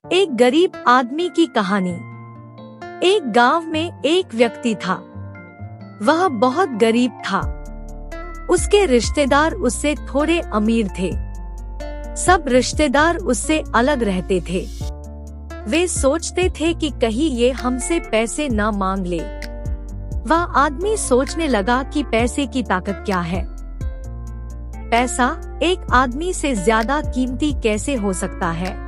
एक गरीब आदमी की कहानी। एक गांव में एक व्यक्ति था। वह बहुत गरीब था। उसके रिश्तेदार उससे थोड़े अमीर थे। सब रिश्तेदार उससे अलग रहते थे। वे सोचते थे कि कहीं ये हमसे पैसे न मांग ले। वह आदमी सोचने लगा कि पैसे की ताकत क्या है। पैसा एक आदमी से ज्यादा कीमती कैसे हो सकता है।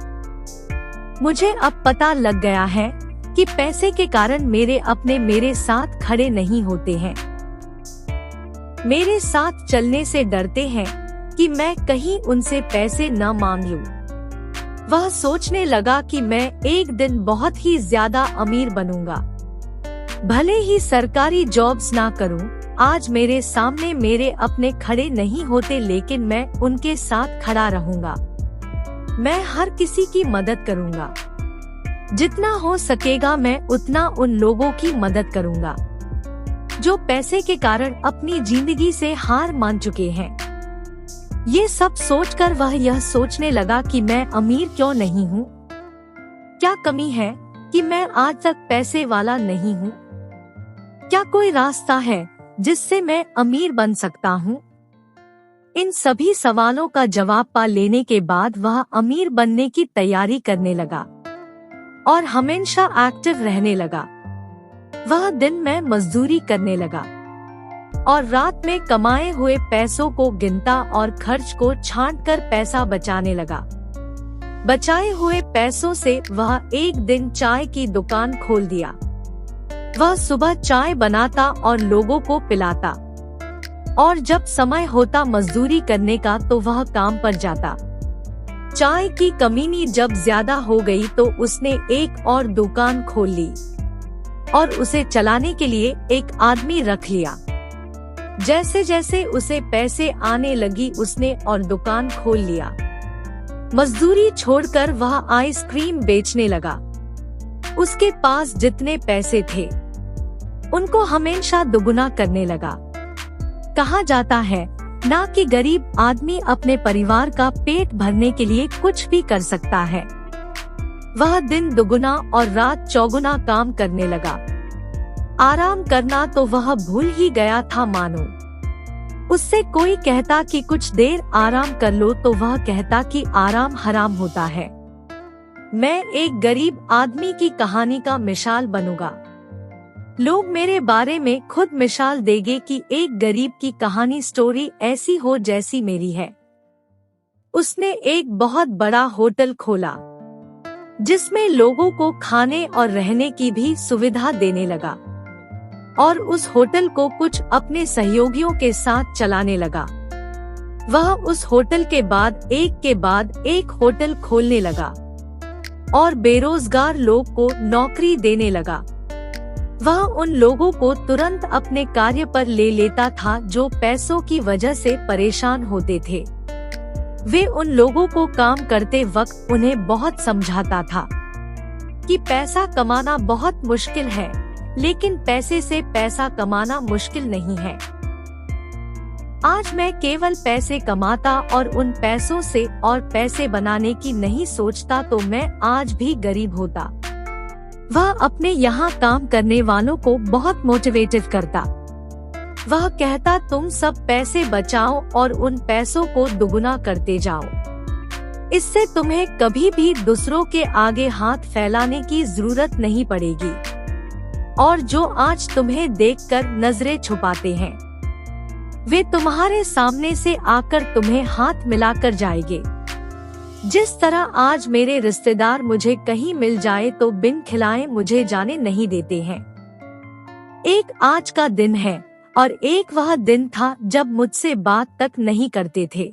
मुझे अब पता लग गया है कि पैसे के कारण मेरे अपने मेरे साथ खड़े नहीं होते हैं। मेरे साथ चलने से डरते हैं कि मैं कहीं उनसे पैसे न मांग लूं। वह सोचने लगा कि मैं एक दिन बहुत ही ज्यादा अमीर बनूंगा। भले ही सरकारी जॉब्स ना करूं, आज मेरे सामने मेरे अपने खड़े नहीं होते, लेकिन मैं उनके साथ खड़ा रहूंगा। मैं हर किसी की मदद करूंगा। जितना हो सकेगा मैं उतना उन लोगों की मदद करूंगा जो पैसे के कारण अपनी जिंदगी से हार मान चुके हैं। ये सब सोचकर वह यह सोचने लगा कि मैं अमीर क्यों नहीं हूँ। क्या कमी है कि मैं आज तक पैसे वाला नहीं हूँ। क्या कोई रास्ता है जिससे मैं अमीर बन सकता हूँ। इन सभी सवालों का जवाब पा लेने के बाद वह अमीर बनने की तैयारी करने लगा और हमेशा एक्टिव रहने लगा। वह दिन में मजदूरी करने लगा और रात में कमाए हुए पैसों को गिनता और खर्च को छांटकर पैसा बचाने लगा। बचाए हुए पैसों से वह एक दिन चाय की दुकान खोल दिया। वह सुबह चाय बनाता और लोगों को पिलाता और जब समय होता मजदूरी करने का तो वह काम पर जाता। चाय की कमीनी जब ज्यादा हो गई तो उसने एक और दुकान खोल ली और उसे चलाने के लिए एक आदमी रख लिया। जैसे जैसे उसे पैसे आने लगी उसने और दुकान खोल लिया। मजदूरी छोड़कर वह आइसक्रीम बेचने लगा। उसके पास जितने पैसे थे उनको हमेशा दुगुना करने लगा। कहा जाता है ना कि गरीब आदमी अपने परिवार का पेट भरने के लिए कुछ भी कर सकता है। वह दिन दुगुना और रात चौगुना काम करने लगा। आराम करना तो वह भूल ही गया था मानो। उससे कोई कहता कि कुछ देर आराम कर लो तो वह कहता कि आराम हराम होता है। मैं एक गरीब आदमी की कहानी का मिसाल बनूंगा। लोग मेरे बारे में खुद मिसाल देंगे कि एक गरीब की कहानी स्टोरी ऐसी हो जैसी मेरी है। उसने एक बहुत बड़ा होटल खोला जिसमें लोगों को खाने और रहने की भी सुविधा देने लगा और उस होटल को कुछ अपने सहयोगियों के साथ चलाने लगा। वह उस होटल के बाद एक होटल खोलने लगा और बेरोजगार लोग को नौकरी देने लगा। वह उन लोगों को तुरंत अपने कार्य पर ले लेता था जो पैसों की वजह से परेशान होते थे। वे उन लोगों को काम करते वक्त उन्हें बहुत समझाता था कि पैसा कमाना बहुत मुश्किल है, लेकिन पैसे से पैसा कमाना मुश्किल नहीं है। आज मैं केवल पैसे कमाता और उन पैसों से और पैसे बनाने की नहीं सोचता तो मैं आज भी गरीब होता। वह अपने यहाँ काम करने वालों को बहुत मोटिवेटिव करता। वह कहता तुम सब पैसे बचाओ और उन पैसों को दुगुना करते जाओ। इससे तुम्हें कभी भी दूसरों के आगे हाथ फैलाने की जरूरत नहीं पड़ेगी और जो आज तुम्हें देखकर नजरें छुपाते हैं वे तुम्हारे सामने से आकर तुम्हें हाथ मिलाकर जाएंगे। जिस तरह आज मेरे रिश्तेदार मुझे कहीं मिल जाए तो बिन खिलाए मुझे जाने नहीं देते हैं। एक आज का दिन है और एक वह दिन था जब मुझसे बात तक नहीं करते थे।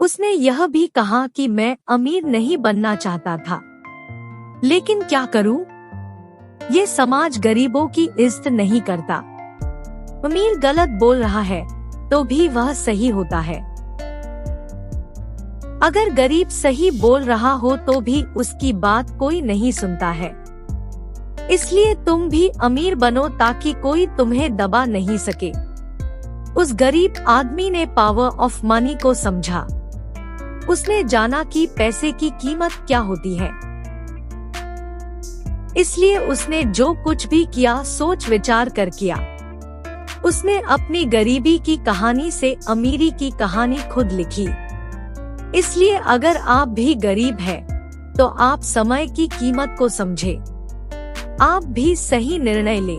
उसने यह भी कहा कि मैं अमीर नहीं बनना चाहता था, लेकिन क्या करूं? ये समाज गरीबों की इज्जत नहीं करता। अमीर गलत बोल रहा है तो भी वह सही होता है। अगर गरीब सही बोल रहा हो तो भी उसकी बात कोई नहीं सुनता है। इसलिए तुम भी अमीर बनो ताकि कोई तुम्हें दबा नहीं सके। उस गरीब आदमी ने पावर ऑफ मनी को समझा। उसने जाना कि पैसे की कीमत क्या होती है। इसलिए उसने जो कुछ भी किया सोच विचार कर किया। उसने अपनी गरीबी की कहानी से अमीरी की कहानी खुद लिखी। इसलिए अगर आप भी गरीब हैं, तो आप समय की कीमत को समझें। आप भी सही निर्णय लें।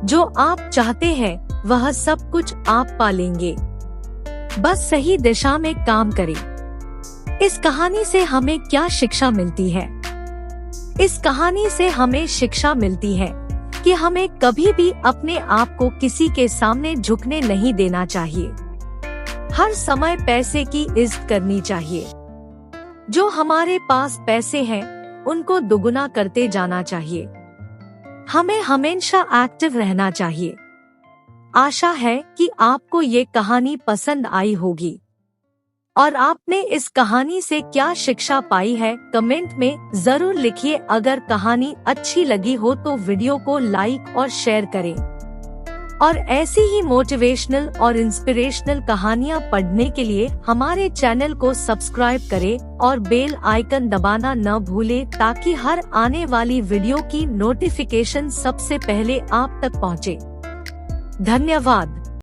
जो आप चाहते हैं वह सब कुछ आप पा लेंगे। बस सही दिशा में काम करें। इस कहानी से हमें क्या शिक्षा मिलती है? इस कहानी से हमें शिक्षा मिलती है कि हमें कभी भी अपने आप को किसी के सामने झुकने नहीं देना चाहिए। हर समय पैसे की इज्जत करनी चाहिए। जो हमारे पास पैसे हैं, उनको दुगुना करते जाना चाहिए। हमें हमेशा एक्टिव रहना चाहिए। आशा है कि आपको ये कहानी पसंद आई होगी और आपने इस कहानी से क्या शिक्षा पाई है कमेंट में जरूर लिखिए। अगर कहानी अच्छी लगी हो तो वीडियो को लाइक और शेयर करें और ऐसी ही मोटिवेशनल और इंस्पिरेशनल कहानियाँ पढ़ने के लिए हमारे चैनल को सब्सक्राइब करें और बेल आइकन दबाना न भूलें ताकि हर आने वाली वीडियो की नोटिफिकेशन सबसे पहले आप तक पहुँचे। धन्यवाद।